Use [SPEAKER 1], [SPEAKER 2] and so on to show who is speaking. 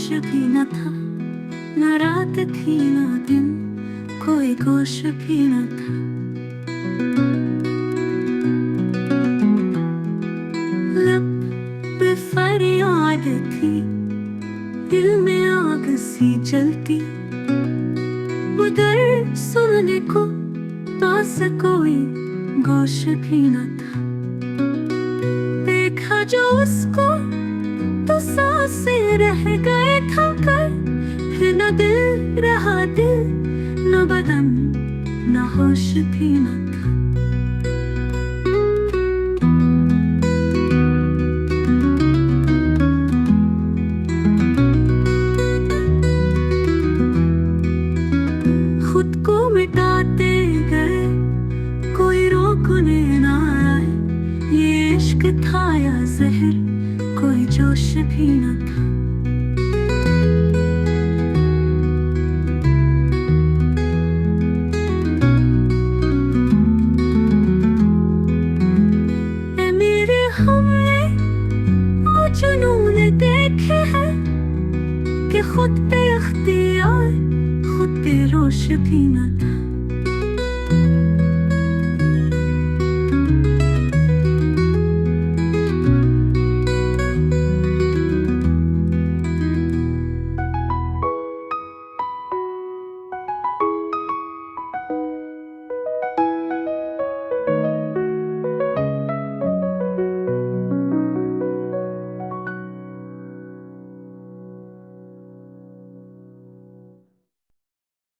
[SPEAKER 1] होश भी न था, न रात थी न दिन, कोई गोश भी न था। लब पे फरियाद थी, दिल में आग सी जलती, उधर सुनने को पास कोई गोश भी न था। देखा जो उसको तो सांसें रह गए थमकर, फिर न दिल रहा दिल, न बदन न होश भी न था। खुद को मिटाते गए, कोई रोकने ना आए, ये इश्क था या जहर, कोई जोश भी न था। ए मेरे हमने वो जुनून देखे हैं कि खुद पे अख्तियार, खुद पे रोश भी न था।